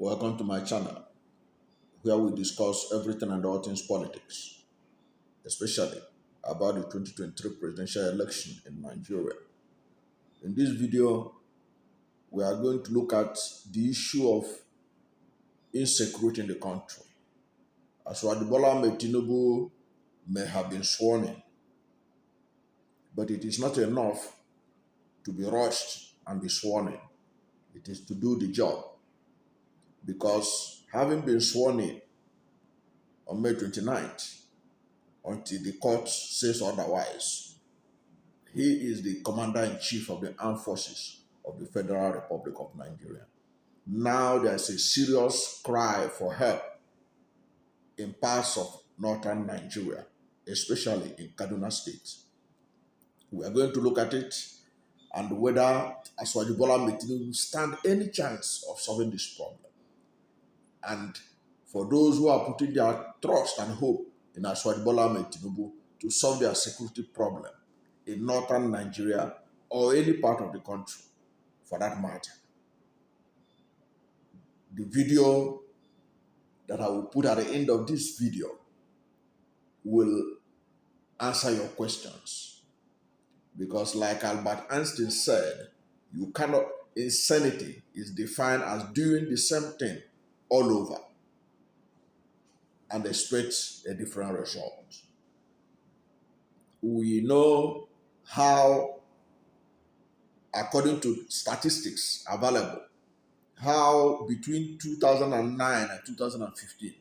Welcome to my channel, where we discuss everything and all things politics, especially about the 2023 presidential election in Nigeria. In this video, we are going to look at the issue of insecurity in the country. Asiwaju Bola Ahmed Tinubu may have been sworn in, but it is not enough to be rushed and be sworn in. It is to do the job, because having been sworn in on May 29th, until the court says otherwise, he is the commander-in-chief of the armed forces of the Federal Republic of Nigeria. Now there's a serious cry for help in parts of northern Nigeria, especially in Kaduna State. We are going to look at it and whether Asiwaju Bola Ahmed Tinubu stand any chance of solving this problem. And for those who are putting their trust and hope in Asiwaju Bola Ahmed Tinubu to solve their security problem in northern Nigeria or any part of the country, for that matter. The video that I will put at the end of this video will answer your questions. Because like Albert Einstein said, insanity is defined as doing the same thing all over and expect a different result. We know how, according to statistics available, how between 2009 and 2015,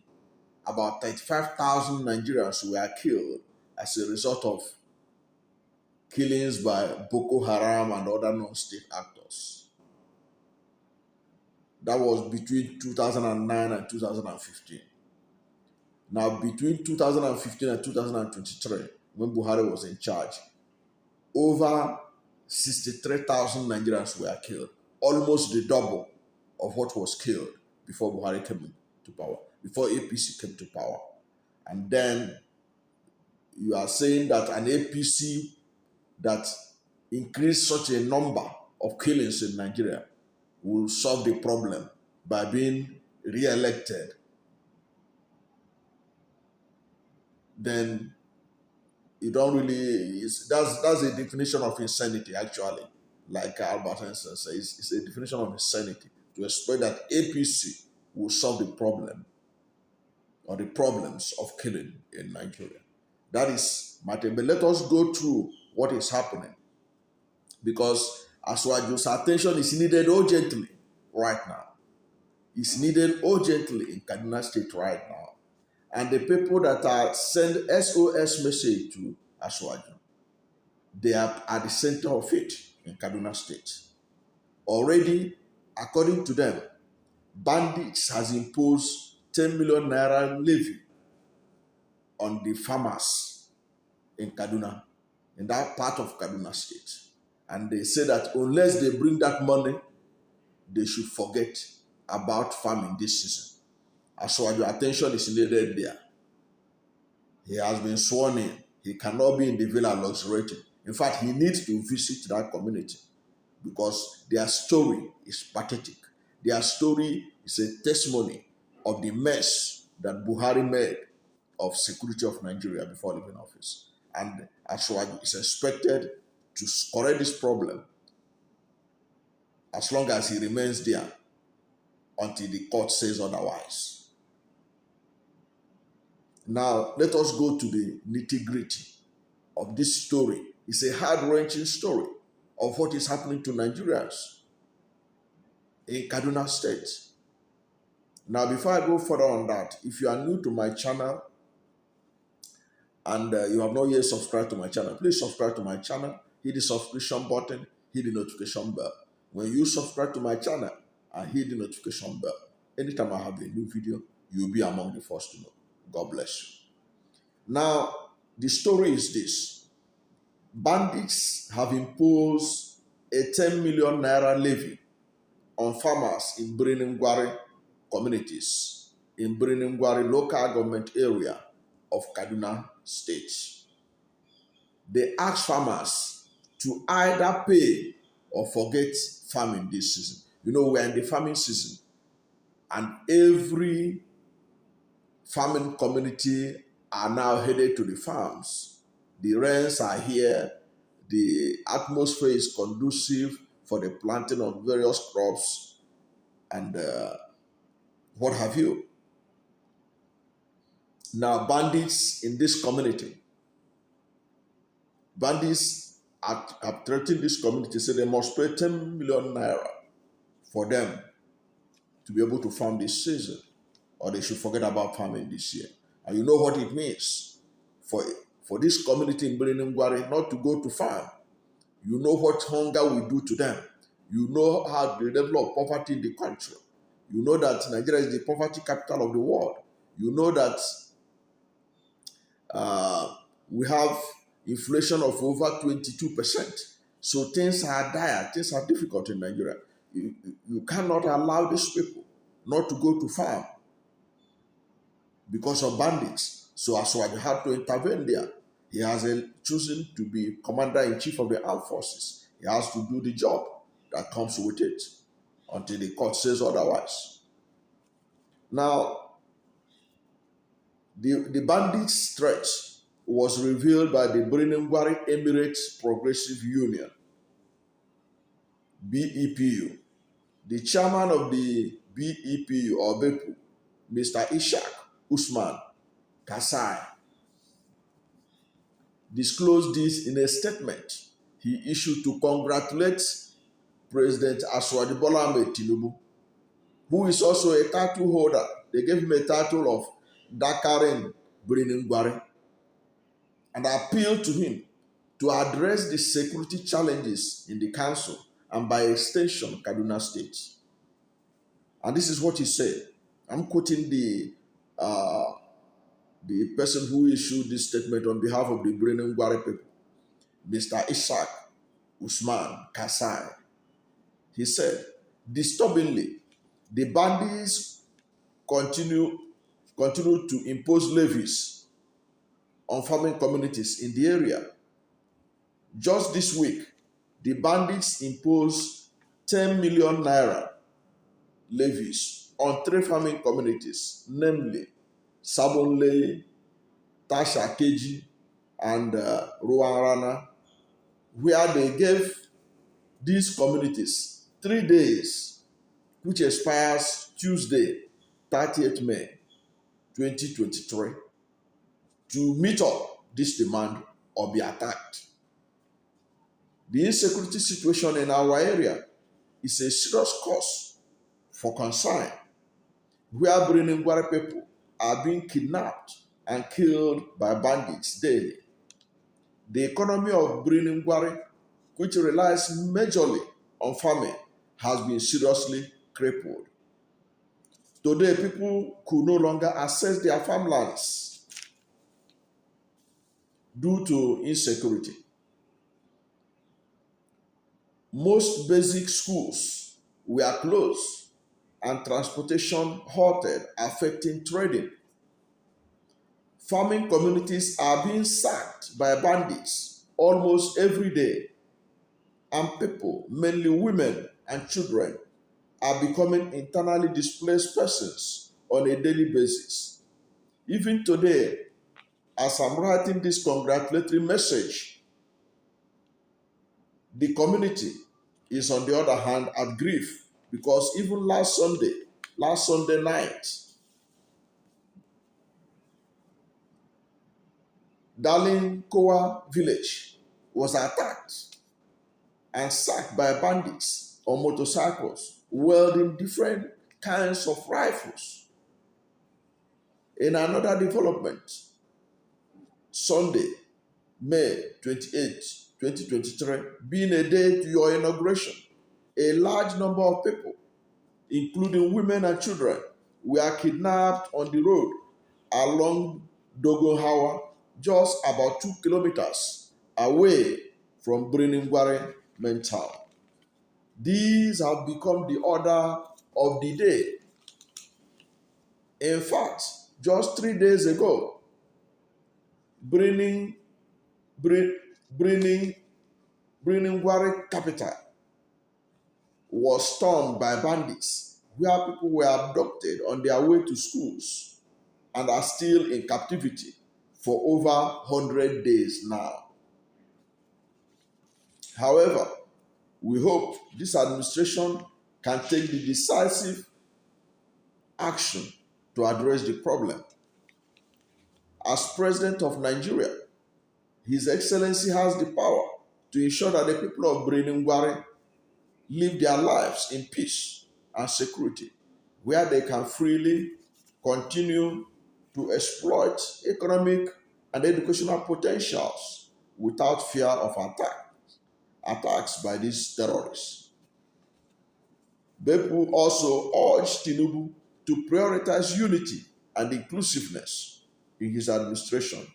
about 35,000 Nigerians were killed as a result of killings by Boko Haram and other non-state actors. That was between 2009 and 2015. Now, between 2015 and 2023, when Buhari was in charge, over 63,000 Nigerians were killed, almost the double of what was killed before Buhari came to power, before APC came to power. And then you are saying that an APC that increased such a number of killings in Nigeria will solve the problem by being re-elected, then you don't really, that's a definition of insanity, actually. Like Albert Einstein says, it's a definition of insanity to expect that APC will solve the problem or the problems of killing in Nigeria. That is matter. But let us go through what is happening, because Asiwaju's attention is needed urgently right now. It's needed urgently in Kaduna State right now. And the people that are send SOS message to Asiwaju, they are at the center of it in Kaduna State. Already, according to them, Bandits has imposed 10 million naira levy on the farmers in Kaduna, in that part of Kaduna State. And they say that unless they bring that money, they should forget about farming this season. Asiwaju's attention is needed there. He has been sworn in. He cannot be in the villa luxuriating. In fact, he needs to visit that community, because their story is pathetic. Their story is a testimony of the mess that Buhari made of security of Nigeria before leaving office. And Asiwaju is expected to correct this problem as long as he remains there until the court says otherwise. Now, let us go to the nitty-gritty of this story. It's a heart-wrenching story of what is happening to Nigerians in Kaduna State. Now, before I go further on that, if you are new to my channel and you have not yet subscribed to my channel, please subscribe to my channel, hit the subscription button, hit the notification bell. When you subscribe to my channel and hit the notification bell, anytime I have a new video, you'll be among the first to know. God bless you. Now, the story is this. Bandits have imposed a 10 million naira levy on farmers in Biriningwari communities, in Biriningwari local government area of Kaduna State. They ask farmers to either pay or forget farming this season. You know, we're in the farming season. and every farming community are now headed to the farms. The rains are here. The atmosphere is conducive for the planting of various crops and what have you. Now, bandits in this community, bandits have threatened this community, say they must pay 10 million naira for them to be able to farm this season, or they should forget about farming this year. And you know what it means for this community in Birinungwari not to go to farm. You know what hunger will do to them. You know how the level of poverty in the country. You know that Nigeria is the poverty capital of the world. You know that we have inflation of over 22%. So things are dire, things are difficult in Nigeria. You cannot allow these people not to go to farm because of bandits. So Asiwaju had to intervene there. He has chosen to be commander-in-chief of the armed forces. He has to do the job that comes with it until the court says otherwise. Now, the bandits' threat was revealed by the Birinungwari Emirates Progressive Union, BEPU. The chairman of the BEPU, or BEPU, Mr. Ishak Usman Kasai, disclosed this in a statement he issued to congratulate President Asiwaju Bola Ahmed Tinubu, who is also a title holder. They gave him a title of Dakarin Birinungwari, and appealed to him to address the security challenges in the council and by extension Kaduna State. And this is what he said. I'm quoting the person who issued this statement on behalf of the Birinungwari people, Mr. Ishak Usman Kasai. He said, disturbingly, the bandits continue to impose levies on farming communities in the area. Just this week, the bandits imposed 10 million naira levies on 3 farming communities, namely Sabonle, Tasha Keji, and Ruarana, where they gave these communities 3 days, which expires Tuesday, 30th May 2023, to meet up this demand or be attacked. The insecurity situation in our area is a serious cause for concern, where Birinungwari people are being kidnapped and killed by bandits daily. The economy of Birinungwari, which relies majorly on farming, has been seriously crippled. Today, people could no longer access their farmlands due to insecurity. Most basic schools were closed and transportation halted, affecting trading. Farming communities are being sacked by bandits almost every day, and people, mainly women and children, are becoming internally displaced persons on a daily basis. Even today, as I'm writing this congratulatory message, the community is, on the other hand, at grief, because even last Sunday night, Darling Kowa village was attacked and sacked by bandits on motorcycles wielding different kinds of rifles. In another development, Sunday, May 28, 2023, being a day to your inauguration, a large number of people, including women and children, were kidnapped on the road along Dogonhawa, just about 2 kilometers away from Birinungwari main town. These have become the order of the day. In fact, just 3 days ago, Birinungwari capital was stormed by bandits, where people were abducted on their way to schools and are still in captivity for over 100 days now. However, we hope this administration can take the decisive action to address the problem. As President of Nigeria, His Excellency has the power to ensure that the people of Ngware live their lives in peace and security, where they can freely continue to exploit economic and educational potentials without fear of attacks by these terrorists. People also urge Tinubu to prioritize unity and inclusiveness in his administration,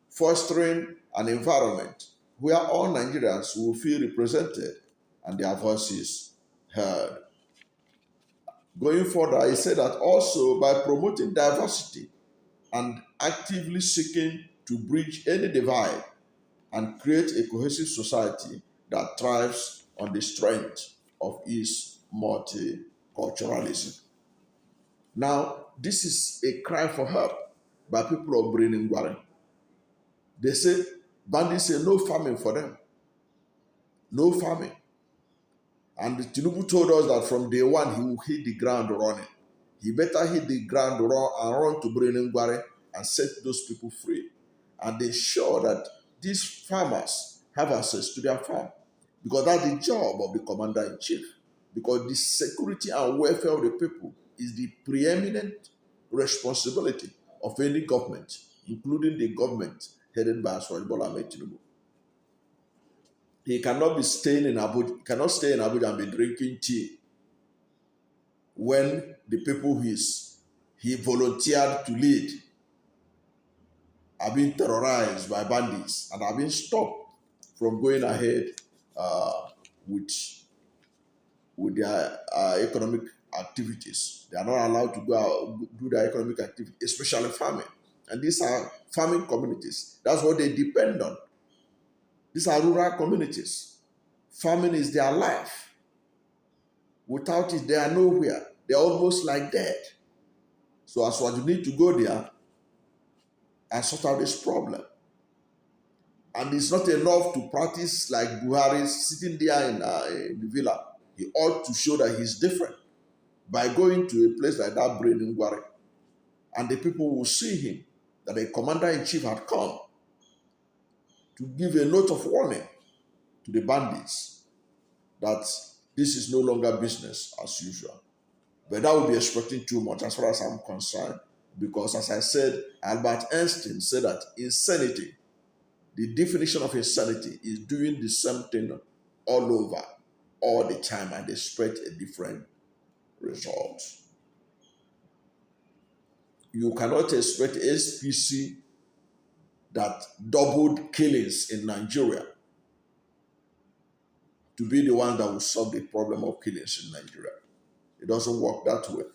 fostering an environment where all Nigerians will feel represented and their voices heard. Going further, he said that also by promoting diversity and actively seeking to bridge any divide and create a cohesive society that thrives on the strength of its multiculturalism. Now, this is a cry for help by people of Ngware. They say, bandits say no farming for them. No farming. And Tinubu told us that from day one, he will hit the ground running. He better hit the ground run to Ngware and set those people free. And ensure that these farmers have access to their farm. Because that's the job of the commander-in-chief. Because the security and welfare of the people is the preeminent responsibility of any government, including the government headed by Asiwaju Bola Ahmed Tinubu. He cannot be staying in Abuja, cannot stay in Abuja and be drinking tea when the people he volunteered to lead are being terrorized by bandits and are being stopped from going ahead with their economic activities. They are not allowed to go out do their economic activity, especially farming. And these are farming communities. That's what they depend on. These are rural communities. Farming is their life. Without it, they are nowhere. They're almost like dead. So Asiwaju need to go there and sort out this problem. And it's not enough to practice like Buhari sitting there in the villa. He ought to show that he's different by going to a place like that, Ngware, and the people will see him, that the commander-in-chief had come to give a note of warning to the bandits that this is no longer business as usual. But that would be expecting too much as far as I'm concerned, because as I said, Albert Einstein said that insanity, the definition of insanity is doing the same thing all over, all the time, and expect a different result. You cannot expect SPC that doubled killings in Nigeria to be the one that will solve the problem of killings in Nigeria. It doesn't work that way,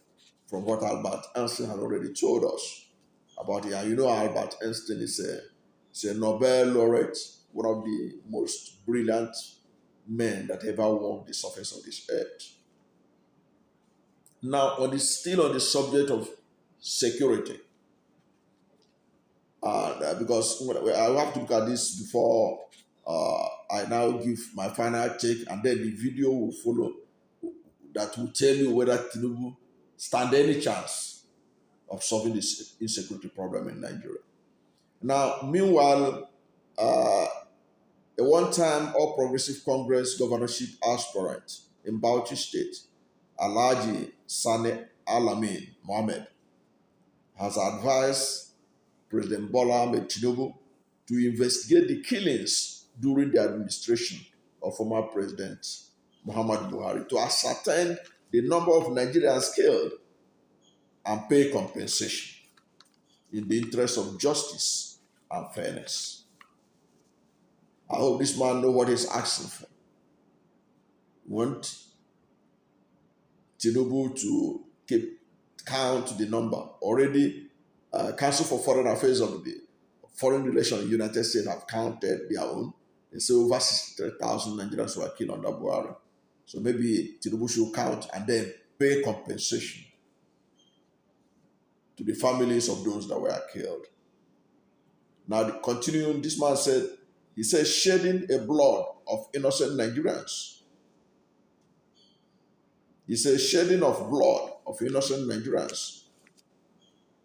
from what Albert Einstein had already told us about it. And you know, Albert Einstein is a Nobel laureate, one of the most brilliant men that ever walked the surface of this earth. Now, still on the subject of security, because I have to look at this before I now give my final take, and then the video will follow that will tell you whether Tinubu stand any chance of solving this insecurity problem in Nigeria. Now, meanwhile, a one-time All Progressive Congress governorship aspirant in Bauchi State, Alhaji Sani Alamin Mohammed, has advised President Bola Ahmed Tinubu to investigate the killings during the administration of former President Muhammadu Buhari to ascertain the number of Nigerians killed and pay compensation in the interest of justice and fairness. I hope this man knows what he's asking for. We want Tinubu to count the number. Already, Council for Foreign Affairs of the Foreign Relations in the United States have counted their own. They say over 63,000 Nigerians were killed under Buhari. So maybe Tinubu should count and then pay compensation to the families of those that were killed. Now, continuing, this man said, he said, shedding a blood of innocent Nigerians. He says, shedding of blood of innocent Nigerians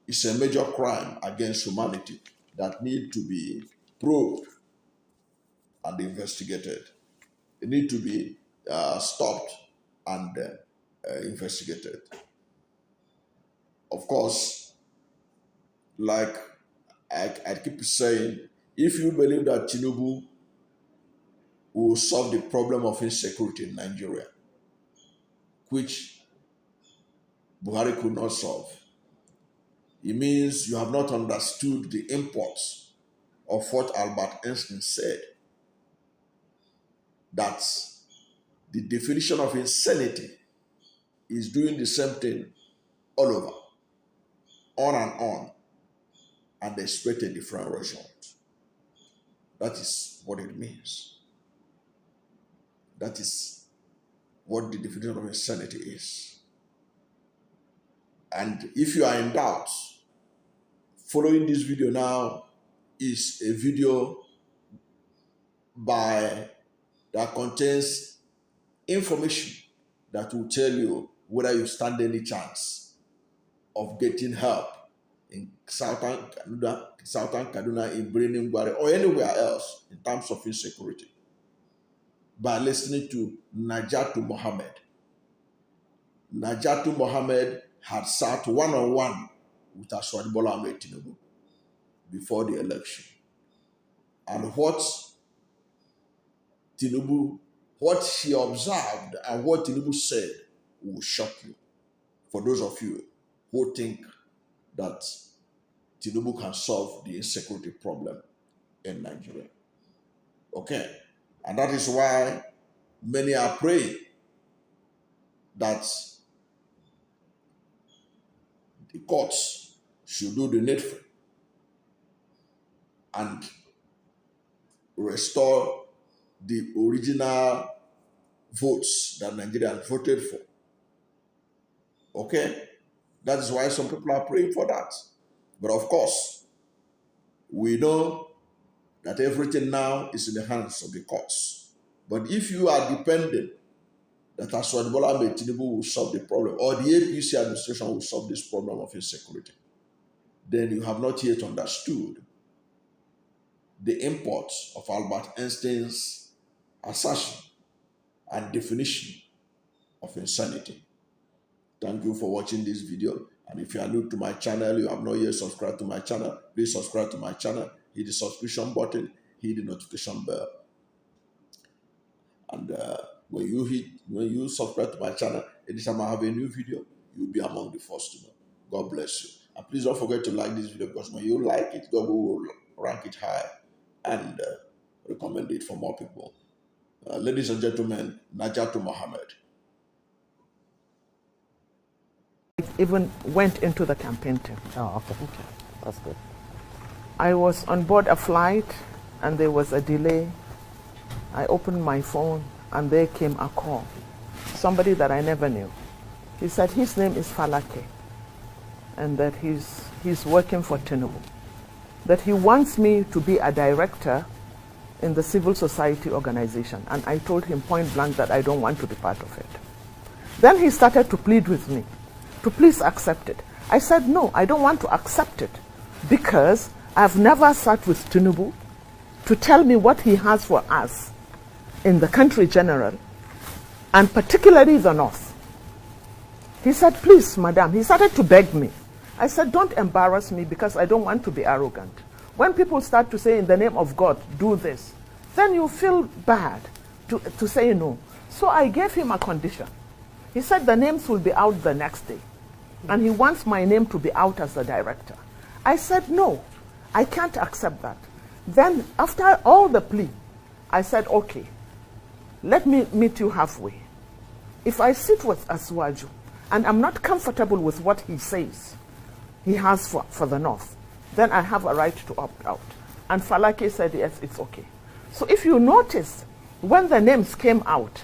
is a major crime against humanity that need to be probed and investigated. It need to be stopped and investigated. Of course, like I keep saying, if you believe that Tinubu will solve the problem of insecurity in Nigeria, which Buhari could not solve, it means you have not understood the import of what Albert Einstein said, that the definition of insanity is doing the same thing all over, on, and expect a different result. That is what it means. That is what the definition of insanity is. And if you are in doubt, following this video now is a video that contains information that will tell you whether you stand any chance of getting help in Southern Kaduna, in Gwari, or anywhere else in terms of insecurity by listening to Na'ajatu Mohammed. Na'ajatu Mohammed had sat one-on-one with Asiwaju Bola Ahmed Tinubu before the election. And what she observed and what Tinubu said will shock you. For those of you who think that Tinubu can solve the insecurity problem in Nigeria. Okay? And that is why many are praying that the courts should do the needful and restore the original votes that Nigerians voted for. Okay? That is why some people are praying for that. But of course, we know that everything now is in the hands of the courts. But if you are dependent that Asiwaju Bola Ahmed Tinubu will solve the problem, or the APC administration will solve this problem of insecurity, then you have not yet understood the import of Albert Einstein's assertion and definition of insanity. Thank you for watching this video. And if you are new to my channel, you have not yet subscribed to my channel, please subscribe to my channel, hit the subscription button, hit the notification bell. And when you subscribe to my channel, anytime I have a new video, you'll be among the first to know. God bless you. And please don't forget to like this video, because when you like it, God will rank it high and recommend it for more people. Ladies and gentlemen, Na'ajatu Mohammed. Even went into the campaign team. Oh, okay. That's good. I was on board a flight and there was a delay. I opened my phone and there came a call. Somebody that I never knew. He said his name is Falake and that he's working for Tinubu. That he wants me to be a director in the civil society organization. And I told him point blank that I don't want to be part of it. Then he started to plead with me to please accept it. I said, no, I don't want to accept it because I've never sat with Tinubu to tell me what he has for us in the country general and particularly the North. He said, please, madam. He started to beg me. I said, don't embarrass me because I don't want to be arrogant. When people start to say in the name of God, do this, then you feel bad to say no. So I gave him a condition. He said the names will be out the next day. And he wants my name to be out as the director. I said, no, I can't accept that. Then after all the plea, I said, okay, let me meet you halfway. If I sit with Asiwaju and I'm not comfortable with what he says he has for the North, then I have a right to opt out. And Falake said, yes, it's okay. So if you notice, when the names came out,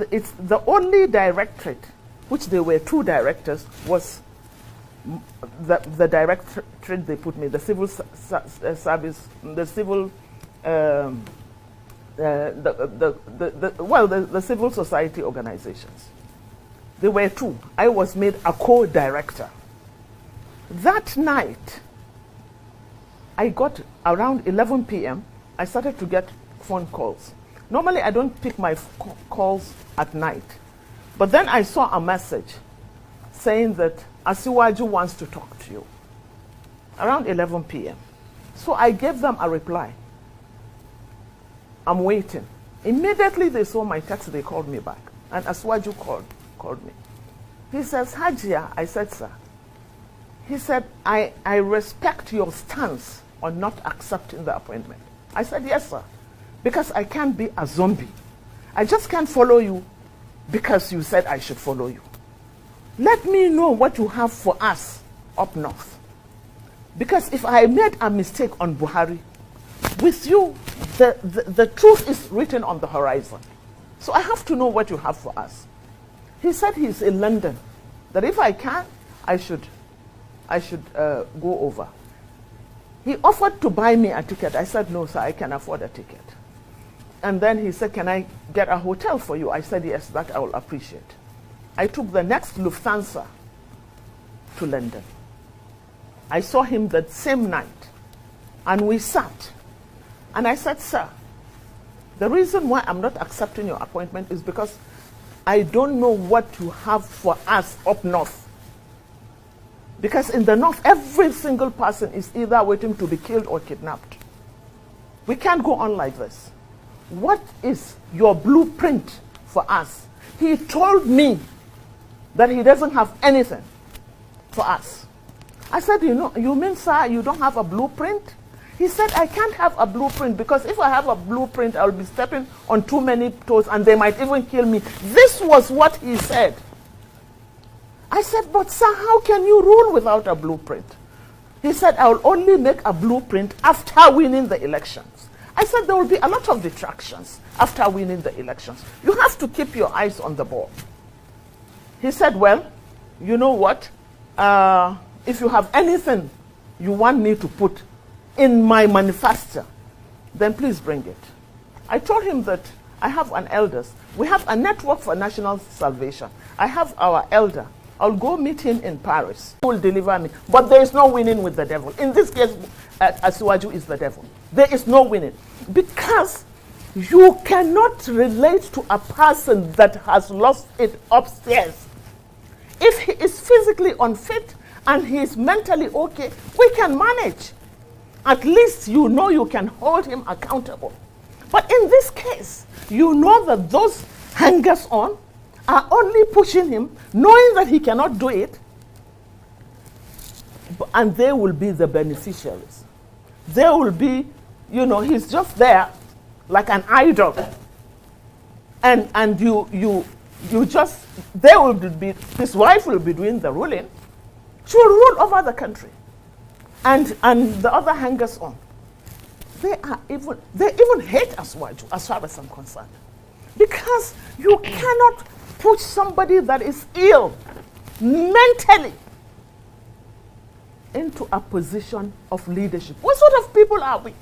it's the only directorate which they were 2 directors, was the directorate they put me, the civil service, the civil, the civil society organizations. There were 2. I was made a co-director. That night, I got around 11 p.m., I started to get phone calls. Normally, I don't pick my calls at night. But then I saw a message saying that Asiwaju wants to talk to you around 11 p.m. So I gave them a reply. I'm waiting. Immediately they saw my text, they called me back. And Asiwaju called me. He says, Hajia, I said, sir. He said, I respect your stance on not accepting the appointment. I said, yes, sir. Because I can't be a zombie. I just can't follow you because you said I should follow you. Let me know what you have for us up north. Because if I made a mistake on Buhari, with you, the truth is written on the horizon. So I have to know what you have for us. He said he's in London, that if I can, I should go over. He offered to buy me a ticket. I said, no, sir, I can afford a ticket. And then he said, can I get a hotel for you? I said, yes, that I will appreciate. I took the next Lufthansa to London. I saw him that same night, and we sat. And I said, sir, the reason why I'm not accepting your appointment is because I don't know what you have for us up north. Because in the north, every single person is either waiting to be killed or kidnapped. We can't go on like this. What is your blueprint for us? He told me that he doesn't have anything for us. I said, you mean, sir, you don't have a blueprint? He said, I can't have a blueprint because if I have a blueprint, I'll be stepping on too many toes and they might even kill me. This was what he said. I said, but sir, how can you rule without a blueprint? He said, I will only make a blueprint after winning the elections. I said, there will be a lot of distractions after winning the elections. You have to keep your eyes on the ball. He said, well, you know what? If you have anything you want me to put in my manifesto, then please bring it. I told him that I have an elders. We have a network for national salvation. I have our elder. I'll go meet him in Paris. He will deliver me. But there is no winning with the devil. In this case, Asiwaju is the devil. There is no winning. Because you cannot relate to a person that has lost it upstairs. If he is physically unfit and he is mentally okay, we can manage. At least you know you can hold him accountable. But in this case, you know that those hangers-on are only pushing him, knowing that he cannot do it, and they will be the beneficiaries. They will be, he's just there like an idol. And you just, they will be, his wife will be doing the ruling. She will rule over the country. And the other hangers-on, they even hate Asiwaju, as far as I'm concerned. Because you cannot push somebody that is ill mentally into a position of leadership. What sort of people are we?